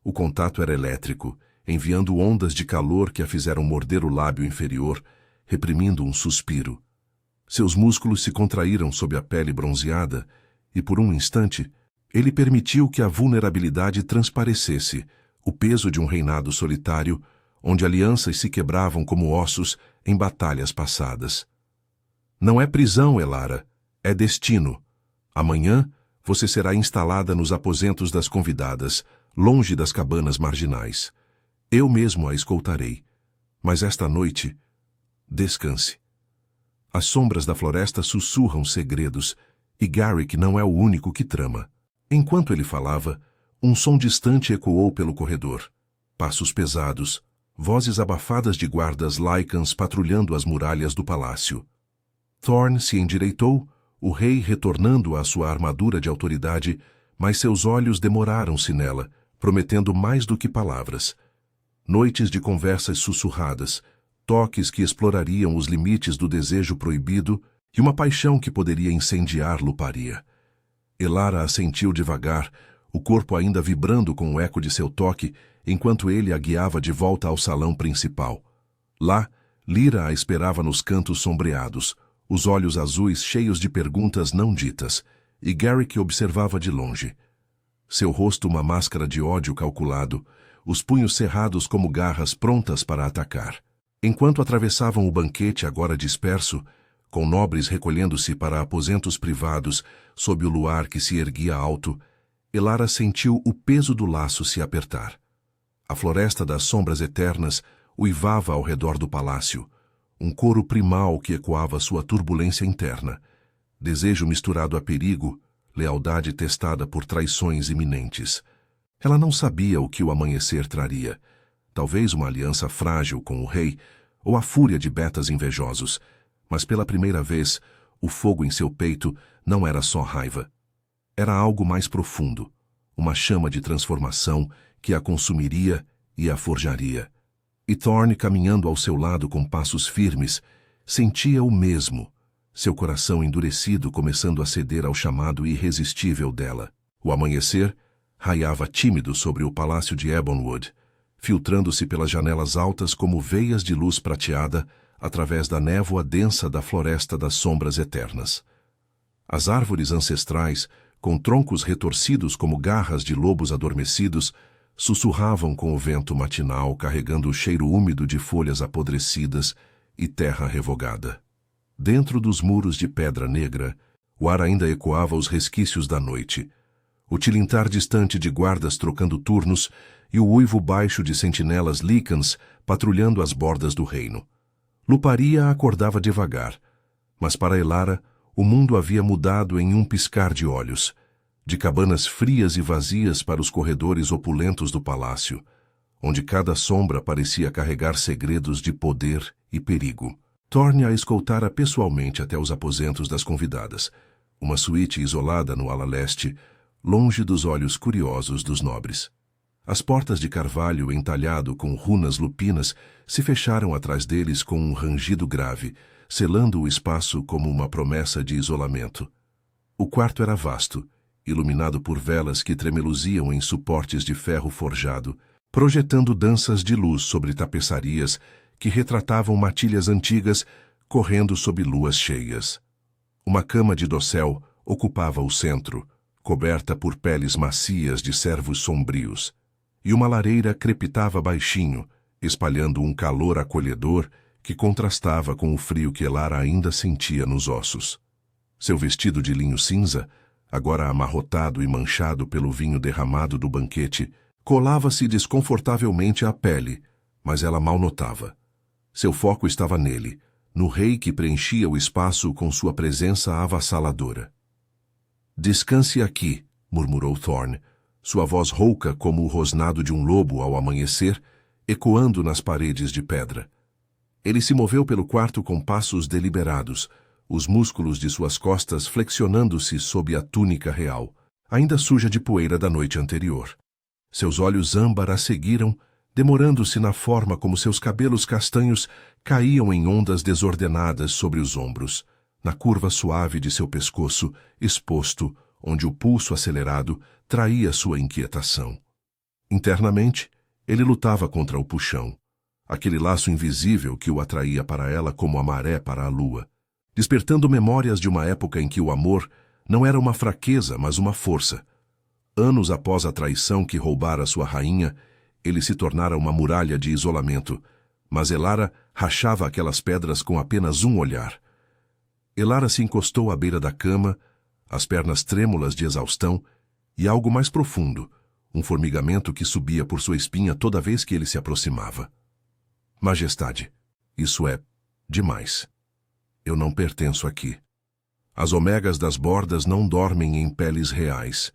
O contato era elétrico, enviando ondas de calor que a fizeram morder o lábio inferior, reprimindo um suspiro. Seus músculos se contraíram sob a pele bronzeada e, por um instante, ele permitiu que a vulnerabilidade transparecesse, o peso de um reinado solitário, onde alianças se quebravam como ossos em batalhas passadas. Não é prisão, Elara, é destino. Amanhã você será instalada nos aposentos das convidadas, longe das cabanas marginais. Eu mesmo a escoltarei. Mas esta noite, descanse. As sombras da floresta sussurram segredos, e Garrick não é o único que trama. Enquanto ele falava, um som distante ecoou pelo corredor. Passos pesados, vozes abafadas de guardas Lycans patrulhando as muralhas do palácio. Thorne se endireitou, o rei retornando à sua armadura de autoridade, mas seus olhos demoraram-se nela, prometendo mais do que palavras. Noites de conversas sussurradas, toques que explorariam os limites do desejo proibido e uma paixão que poderia incendiar Luparia. Elara assentiu devagar, o corpo ainda vibrando com o eco de seu toque, enquanto ele a guiava de volta ao salão principal. Lá, Lyra a esperava nos cantos sombreados, os olhos azuis cheios de perguntas não ditas, e Garrick observava de longe. Seu rosto uma máscara de ódio calculado, os punhos cerrados como garras prontas para atacar. Enquanto atravessavam o banquete agora disperso, com nobres recolhendo-se para aposentos privados sob o luar que se erguia alto, Elara sentiu o peso do laço se apertar. A floresta das sombras eternas uivava ao redor do palácio, um coro primal que ecoava sua turbulência interna, desejo misturado a perigo, lealdade testada por traições iminentes. Ela não sabia o que o amanhecer traria, talvez uma aliança frágil com o rei, ou a fúria de betas invejosos, mas pela primeira vez, o fogo em seu peito não era só raiva. Era algo mais profundo, uma chama de transformação que a consumiria e a forjaria. E Thorne, caminhando ao seu lado com passos firmes, sentia o mesmo, seu coração endurecido começando a ceder ao chamado irresistível dela. O amanhecer raiava tímido sobre o palácio de Ebonwood, filtrando-se pelas janelas altas como veias de luz prateada através da névoa densa da floresta das sombras eternas. As árvores ancestrais, com troncos retorcidos como garras de lobos adormecidos, sussurravam com o vento matinal carregando o cheiro úmido de folhas apodrecidas e terra revogada. Dentro dos muros de pedra negra, o ar ainda ecoava os resquícios da noite, o tilintar distante de guardas trocando turnos e o uivo baixo de sentinelas Lycans patrulhando as bordas do reino. Luparia acordava devagar, mas para Elara o mundo havia mudado em um piscar de olhos, de cabanas frias e vazias para os corredores opulentos do palácio, onde cada sombra parecia carregar segredos de poder e perigo. Thorne a escoltara pessoalmente até os aposentos das convidadas, uma suíte isolada no ala leste, longe dos olhos curiosos dos nobres. As portas de carvalho entalhado com runas lupinas se fecharam atrás deles com um rangido grave, selando o espaço como uma promessa de isolamento. O quarto era vasto, iluminado por velas que tremeluziam em suportes de ferro forjado, projetando danças de luz sobre tapeçarias que retratavam matilhas antigas correndo sob luas cheias. Uma cama de dossel ocupava o centro, coberta por peles macias de cervos sombrios, e uma lareira crepitava baixinho, espalhando um calor acolhedor que contrastava com o frio que Elara ainda sentia nos ossos. Seu vestido de linho cinza, agora amarrotado e manchado pelo vinho derramado do banquete, colava-se desconfortavelmente à pele, mas ela mal notava. Seu foco estava nele, no rei que preenchia o espaço com sua presença avassaladora. "Descanse aqui", murmurou Thorne, sua voz rouca como o rosnado de um lobo ao amanhecer, ecoando nas paredes de pedra. Ele se moveu pelo quarto com passos deliberados, os músculos de suas costas flexionando-se sob a túnica real, ainda suja de poeira da noite anterior. Seus olhos âmbar a seguiram, demorando-se na forma como seus cabelos castanhos caíam em ondas desordenadas sobre os ombros, na curva suave de seu pescoço, exposto, onde o pulso acelerado traía sua inquietação. Internamente, ele lutava contra o puxão, aquele laço invisível que o atraía para ela como a maré para a lua, despertando memórias de uma época em que o amor não era uma fraqueza, mas uma força. Anos após a traição que roubara sua rainha, ele se tornara uma muralha de isolamento, mas Elara rachava aquelas pedras com apenas um olhar. Elara se encostou à beira da cama, as pernas trêmulas de exaustão, e algo mais profundo, um formigamento que subia por sua espinha toda vez que ele se aproximava. "Majestade, isso é demais. Eu não pertenço aqui. As omegas das bordas não dormem em peles reais.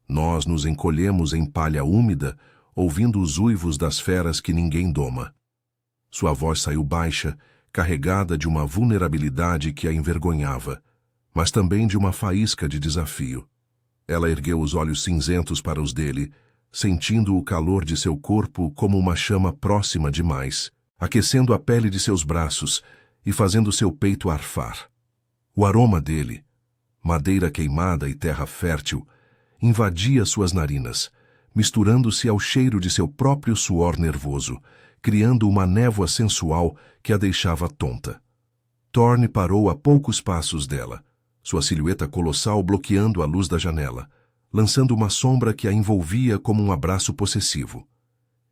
Nós nos encolhemos em palha úmida, ouvindo os uivos das feras que ninguém doma." Sua voz saiu baixa, carregada de uma vulnerabilidade que a envergonhava, mas também de uma faísca de desafio. Ela ergueu os olhos cinzentos para os dele, sentindo o calor de seu corpo como uma chama próxima demais, aquecendo a pele de seus braços e fazendo seu peito arfar. O aroma dele, madeira queimada e terra fértil, invadia suas narinas, misturando-se ao cheiro de seu próprio suor nervoso, criando uma névoa sensual que a deixava tonta. Thorne parou a poucos passos dela, sua silhueta colossal bloqueando a luz da janela, lançando uma sombra que a envolvia como um abraço possessivo.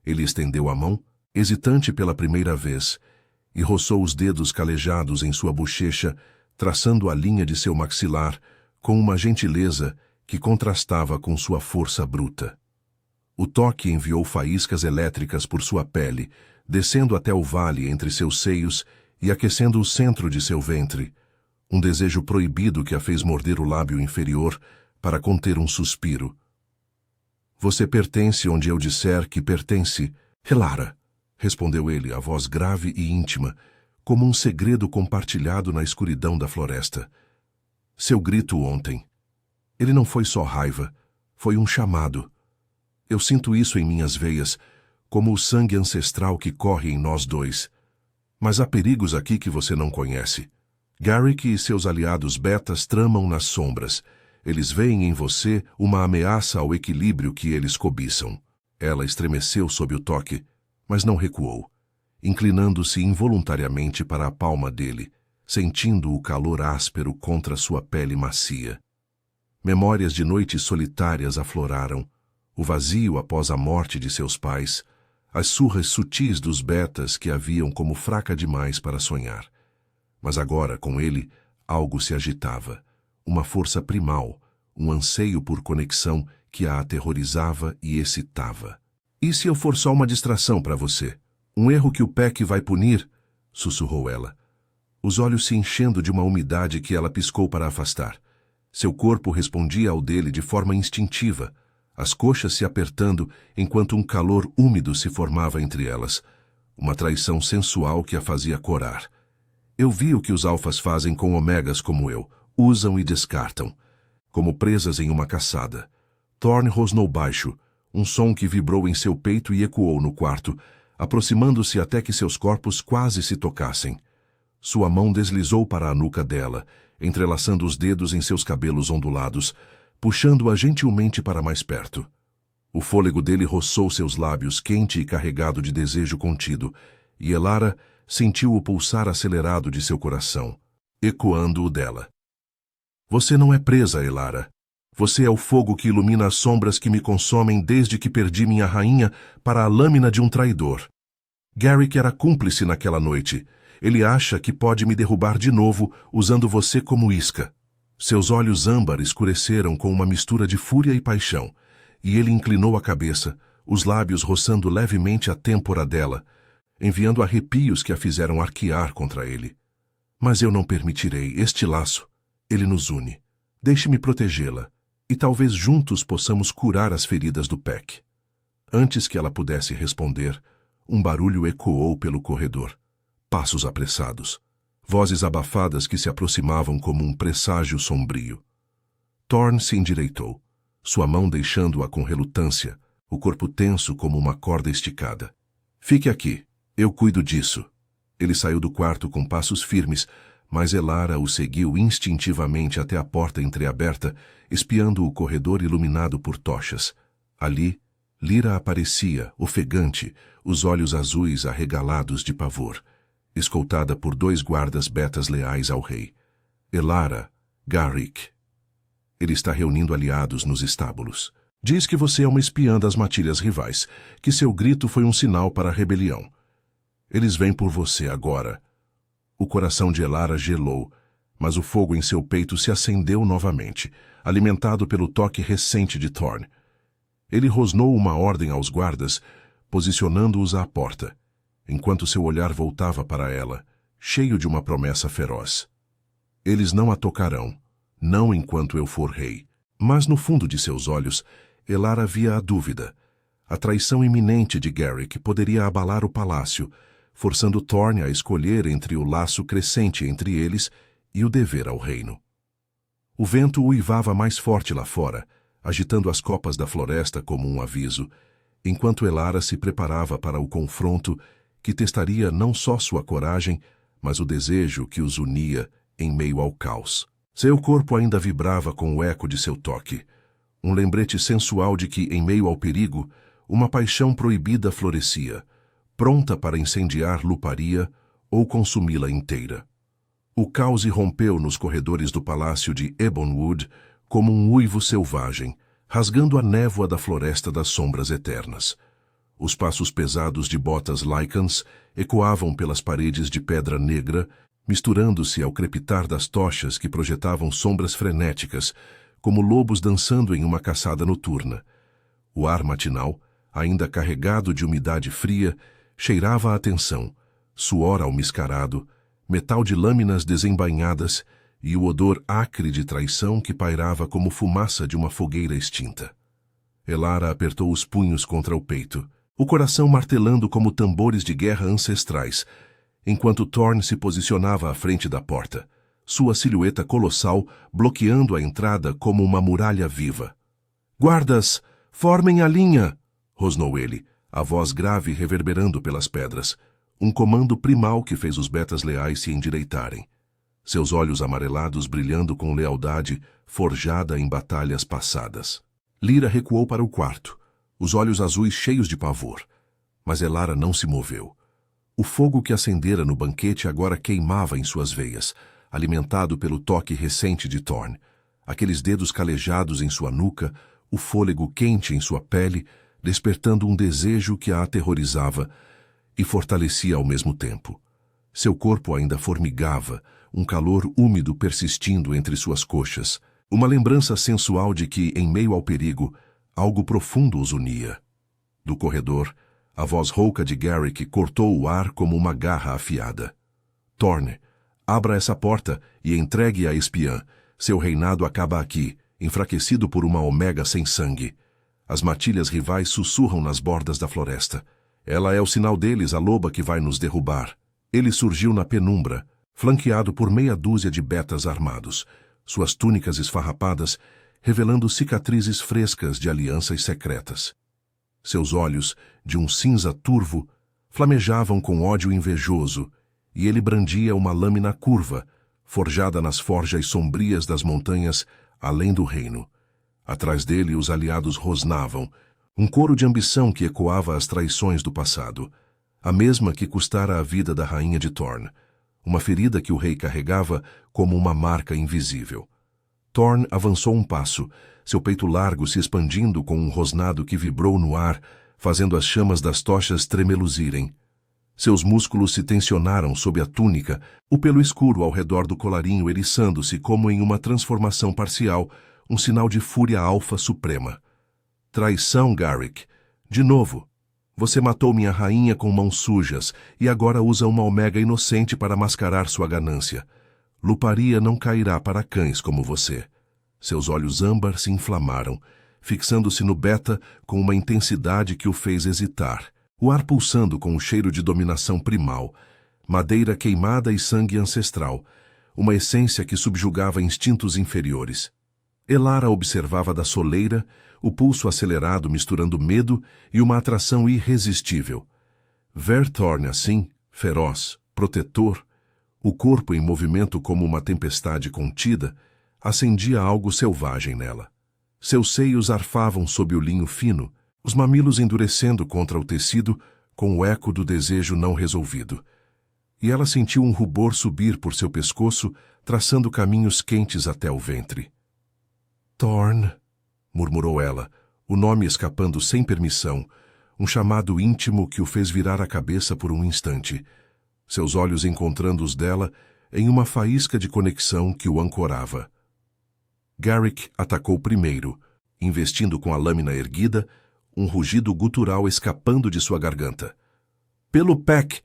Ele estendeu a mão, hesitante pela primeira vez, e roçou os dedos calejados em sua bochecha, traçando a linha de seu maxilar com uma gentileza que contrastava com sua força bruta. O toque enviou faíscas elétricas por sua pele, descendo até o vale entre seus seios e aquecendo o centro de seu ventre, um desejo proibido que a fez morder o lábio inferior para conter um suspiro. "Você pertence onde eu disser que pertence, Elara", respondeu ele, a voz grave e íntima, como um segredo compartilhado na escuridão da floresta. Seu grito ontem. Ele não foi só raiva, foi um chamado. Eu sinto isso em minhas veias, como o sangue ancestral que corre em nós dois. Mas há perigos aqui que você não conhece. Garrick e seus aliados betas tramam nas sombras. Eles veem em você uma ameaça ao equilíbrio que eles cobiçam. Ela estremeceu sob o toque, mas não recuou, inclinando-se involuntariamente para a palma dele, sentindo o calor áspero contra sua pele macia. Memórias de noites solitárias afloraram, o vazio após a morte de seus pais, as surras sutis dos betas que a viam como fraca demais para sonhar. Mas agora, com ele, algo se agitava, uma força primal, um anseio por conexão que a aterrorizava e excitava. "E se eu for só uma distração para você? Um erro que o Peck vai punir?" sussurrou ela, os olhos se enchendo de uma umidade que ela piscou para afastar. Seu corpo respondia ao dele de forma instintiva, as coxas se apertando enquanto um calor úmido se formava entre elas, uma traição sensual que a fazia corar. "Eu vi o que os alfas fazem com omegas como eu, usam e descartam, como presas em uma caçada." Thorne rosnou baixo, um som que vibrou em seu peito e ecoou no quarto, aproximando-se até que seus corpos quase se tocassem. Sua mão deslizou para a nuca dela, entrelaçando os dedos em seus cabelos ondulados, puxando-a gentilmente para mais perto. O fôlego dele roçou seus lábios, quente e carregado de desejo contido, e Elara sentiu o pulsar acelerado de seu coração, ecoando o dela. Você não é presa, Elara. Você é o fogo que ilumina as sombras que me consomem desde que perdi minha rainha para a lâmina de um traidor. Garrick era cúmplice naquela noite. Ele acha que pode me derrubar de novo usando você como isca. Seus olhos âmbar escureceram com uma mistura de fúria e paixão, e ele inclinou a cabeça, os lábios roçando levemente a têmpora dela, enviando arrepios que a fizeram arquear contra ele. Mas eu não permitirei este laço. Ele nos une. Deixe-me protegê-la, e talvez juntos possamos curar as feridas do Peck. Antes que ela pudesse responder, um barulho ecoou pelo corredor. Passos apressados. Vozes abafadas que se aproximavam como um presságio sombrio. Thorne se endireitou, sua mão deixando-a com relutância, o corpo tenso como uma corda esticada. Fique aqui, eu cuido disso. Ele saiu do quarto com passos firmes, mas Elara o seguiu instintivamente até a porta entreaberta, espiando o corredor iluminado por tochas. Ali, Lyra aparecia, ofegante, os olhos azuis arregalados de pavor, escoltada por 2 guardas betas leais ao rei. Elara, Garrick. Ele está reunindo aliados nos estábulos. Diz que você é uma espiã das matilhas rivais, que seu grito foi um sinal para a rebelião. Eles vêm por você agora. O coração de Elara gelou, mas o fogo em seu peito se acendeu novamente, alimentado pelo toque recente de Thorne. Ele rosnou uma ordem aos guardas, posicionando-os à porta, enquanto seu olhar voltava para ela, cheio de uma promessa feroz. Eles não a tocarão, não enquanto eu for rei. Mas no fundo de seus olhos, Elara via a dúvida. A traição iminente de Garrick poderia abalar o palácio, forçando Thorne a escolher entre o laço crescente entre eles e o dever ao reino. O vento uivava mais forte lá fora, agitando as copas da floresta como um aviso, enquanto Elara se preparava para o confronto que testaria não só sua coragem, mas o desejo que os unia em meio ao caos. Seu corpo ainda vibrava com o eco de seu toque, um lembrete sensual de que, em meio ao perigo, uma paixão proibida florescia, pronta para incendiar Luparia ou consumi-la inteira. O caos irrompeu nos corredores do palácio de Ebonwood como um uivo selvagem, rasgando a névoa da floresta das sombras eternas. Os passos pesados de botas Lycans ecoavam pelas paredes de pedra negra, misturando-se ao crepitar das tochas que projetavam sombras frenéticas, como lobos dançando em uma caçada noturna. O ar matinal, ainda carregado de umidade fria, cheirava a tensão, suor almiscarado, metal de lâminas desembainhadas e o odor acre de traição que pairava como fumaça de uma fogueira extinta. Elara apertou os punhos contra o peito, o coração martelando como tambores de guerra ancestrais, enquanto Thorne se posicionava à frente da porta, sua silhueta colossal bloqueando a entrada como uma muralha viva. "Guardas, formem a linha!" rosnou ele, a voz grave reverberando pelas pedras, um comando primal que fez os betas leais se endireitarem, seus olhos amarelados brilhando com lealdade forjada em batalhas passadas. Lyra recuou para o quarto, os olhos azuis cheios de pavor, mas Elara não se moveu. O fogo que acendera no banquete agora queimava em suas veias, alimentado pelo toque recente de Thorne, aqueles dedos calejados em sua nuca, o fôlego quente em sua pele, despertando um desejo que a aterrorizava e fortalecia ao mesmo tempo. Seu corpo ainda formigava, um calor úmido persistindo entre suas coxas, uma lembrança sensual de que, em meio ao perigo, algo profundo os unia. Do corredor, a voz rouca de Garrick cortou o ar como uma garra afiada. "Thorne, abra essa porta e entregue a espiã. Seu reinado acaba aqui, enfraquecido por uma omega sem sangue. As matilhas rivais sussurram nas bordas da floresta. Ela é o sinal deles, a loba que vai nos derrubar." Ele surgiu na penumbra, flanqueado por meia dúzia de betas armados, suas túnicas esfarrapadas revelando cicatrizes frescas de alianças secretas. Seus olhos, de um cinza turvo, flamejavam com ódio invejoso, e ele brandia uma lâmina curva, forjada nas forjas sombrias das montanhas além do reino. Atrás dele os aliados rosnavam, Um coro de ambição que ecoava as traições do passado, a mesma que custara a vida da rainha de Torn, uma ferida que o rei carregava como uma marca invisível. Torn avançou um passo, seu peito largo se expandindo com um rosnado que vibrou no ar, fazendo as chamas das tochas tremeluzirem. Seus músculos se tensionaram sob a túnica, o pelo escuro ao redor do colarinho eriçando-se como em uma transformação parcial, um sinal de fúria alfa suprema. Traição, Garrick. De novo. Você matou minha rainha com mãos sujas e agora usa uma omega inocente para mascarar sua ganância. Luparia não cairá para cães como você. Seus olhos âmbar se inflamaram, fixando-se no Beta com uma intensidade que o fez hesitar. O ar pulsando com o cheiro de dominação primal, madeira queimada e sangue ancestral, uma essência que subjugava instintos inferiores. Elara observava da soleira, o pulso acelerado misturando medo e uma atração irresistível. Ver Torn assim, feroz, protetor, o corpo em movimento como uma tempestade contida, acendia algo selvagem nela. Seus seios arfavam sob o linho fino, os mamilos endurecendo contra o tecido com o eco do desejo não resolvido. E ela sentiu um rubor subir por seu pescoço, traçando caminhos quentes até o ventre. Torn, murmurou ela, o nome escapando sem permissão, um chamado íntimo que o fez virar a cabeça por um instante, seus olhos encontrando os dela em uma faísca de conexão que o ancorava. Garrick atacou primeiro, investindo com a lâmina erguida, um rugido gutural escapando de sua garganta. Pelo Pack!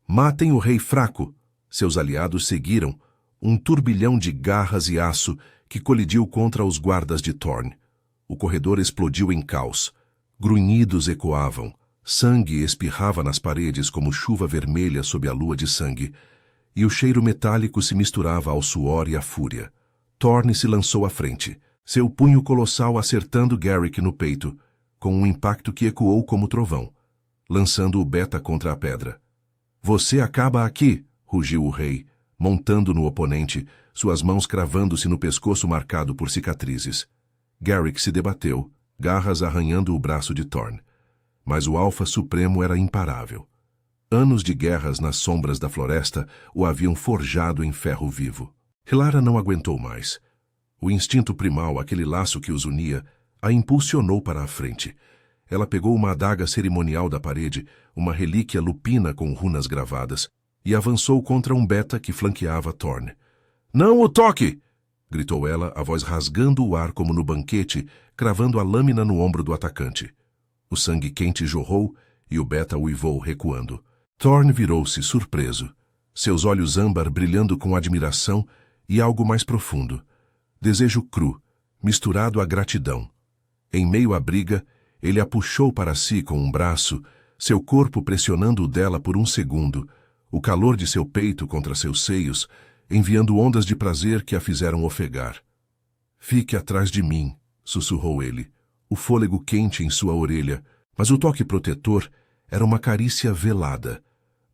Matem o rei fraco! Seus aliados seguiram, um turbilhão de garras e aço que colidiu contra os guardas de Torn. O corredor explodiu em caos. Grunhidos ecoavam, sangue espirrava nas paredes como chuva vermelha sob a lua de sangue, e o cheiro metálico se misturava ao suor e à fúria. Torn se lançou à frente, seu punho colossal acertando Garrick no peito, com um impacto que ecoou como trovão, lançando o Beta contra a pedra. Você acaba aqui, rugiu o rei, montando no oponente, suas mãos cravando-se no pescoço marcado por cicatrizes. Garrick se debateu, garras arranhando o braço de Torn. Mas o Alfa Supremo era imparável. Anos de guerras nas sombras da floresta o haviam forjado em ferro vivo. Elara não aguentou mais. O instinto primal, aquele laço que os unia, a impulsionou para a frente. Ela pegou uma adaga cerimonial da parede, uma relíquia lupina com runas gravadas, e avançou contra um Beta que flanqueava Torn. Não o toque! Gritou ela, a voz rasgando o ar como no banquete, cravando a lâmina no ombro do atacante. O sangue quente jorrou e o Beta uivou, recuando. Torn virou-se, surpreso, seus olhos âmbar brilhando com admiração e algo mais profundo. Desejo cru, misturado à gratidão. Em meio à briga, ele a puxou para si com um braço, seu corpo pressionando o dela por um segundo, o calor de seu peito contra seus seios, enviando ondas de prazer que a fizeram ofegar. Fique atrás de mim, sussurrou ele, o fôlego quente em sua orelha, mas o toque protetor era uma carícia velada,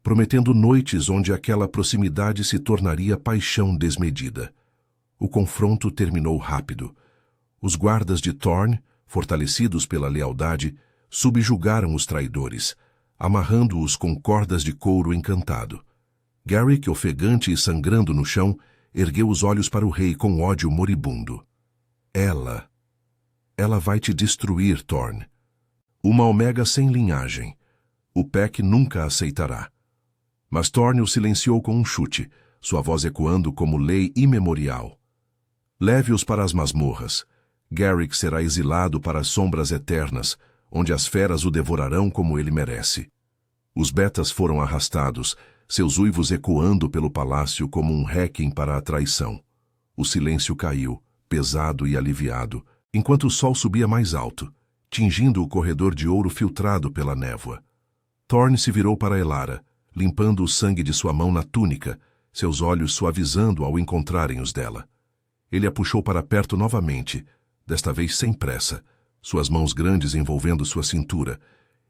prometendo noites onde aquela proximidade se tornaria paixão desmedida. O confronto terminou rápido. Os guardas de Torn, fortalecidos pela lealdade, subjugaram os traidores, amarrando-os com cordas de couro encantado. Garrick, ofegante e sangrando no chão, ergueu os olhos para o rei com ódio moribundo. Ela vai te destruir, Torn. Uma omega sem linhagem. O Pack nunca aceitará. Mas Torn o silenciou com um chute, sua voz ecoando como lei imemorial. Leve-os para as masmorras. Garrick será exilado para as sombras eternas, onde as feras o devorarão como ele merece. Os Betas foram arrastados, seus uivos ecoando pelo palácio como um requiem para a traição. O silêncio caiu, pesado e aliviado, enquanto o sol subia mais alto, tingindo o corredor de ouro filtrado pela névoa. Torn se virou para Elara, limpando o sangue de sua mão na túnica, seus olhos suavizando ao encontrarem os dela. Ele a puxou para perto novamente, desta vez sem pressa, suas mãos grandes envolvendo sua cintura,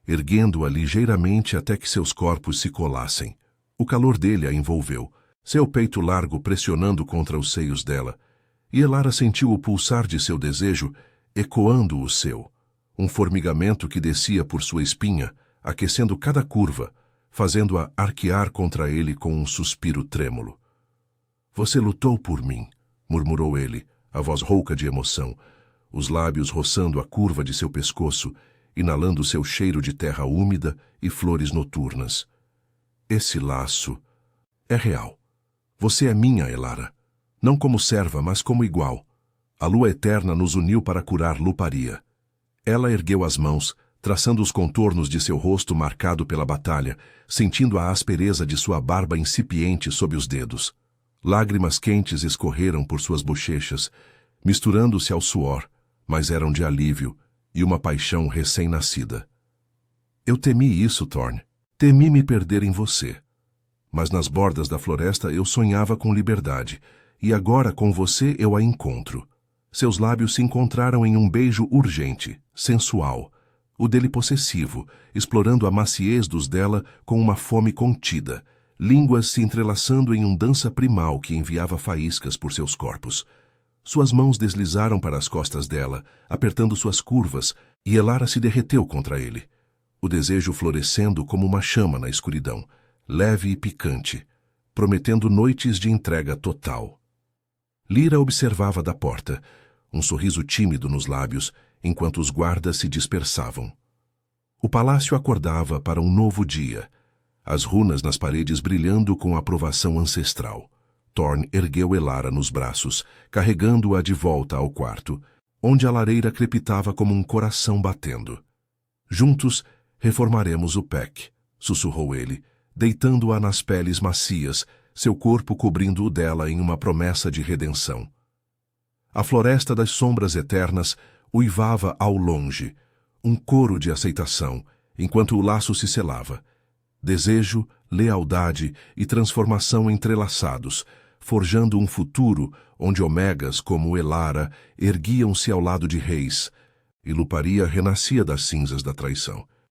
erguendo-a ligeiramente até que seus corpos se colassem. O calor dele a envolveu, seu peito largo pressionando contra os seios dela, e Elara sentiu o pulsar de seu desejo ecoando o seu, um formigamento que descia por sua espinha, aquecendo cada curva, fazendo-a arquear contra ele com um suspiro trêmulo. Você lutou por mim, murmurou ele, a voz rouca de emoção, os lábios roçando a curva de seu pescoço, inalando seu cheiro de terra úmida e flores noturnas. Esse laço é real. Você é minha, Elara. Não como serva, mas como igual. A lua eterna nos uniu para curar Luparia. Ela ergueu as mãos, traçando os contornos de seu rosto marcado pela batalha, sentindo a aspereza de sua barba incipiente sob os dedos. Lágrimas quentes escorreram por suas bochechas, misturando-se ao suor, mas eram de alívio e uma paixão recém-nascida. Eu temi isso, Thorn. Temi me perder em você. Mas nas bordas da floresta eu sonhava com liberdade, e agora com você eu a encontro. Seus lábios se encontraram em um beijo urgente, sensual, o dele possessivo, explorando a maciez dos dela com uma fome contida, línguas se entrelaçando em um dança primal que enviava faíscas por seus corpos. Suas mãos deslizaram para as costas dela, apertando suas curvas, e Elara se derreteu contra ele. O desejo florescendo como uma chama na escuridão, leve e picante, prometendo noites de entrega total. Lyra observava da porta, um sorriso tímido nos lábios, enquanto os guardas se dispersavam. O palácio acordava para um novo dia, as runas nas paredes brilhando com aprovação ancestral. Thorn ergueu Elara nos braços, carregando-a de volta ao quarto, onde a lareira crepitava como um coração batendo. Juntos reformaremos o Pack, sussurrou ele, deitando-a nas peles macias, seu corpo cobrindo o dela em uma promessa de redenção. A floresta das sombras eternas uivava ao longe, um coro de aceitação, enquanto o laço se selava. Desejo, lealdade e transformação entrelaçados, forjando um futuro onde omegas como Elara erguiam-se ao lado de reis, e Luparia renascia das cinzas da traição.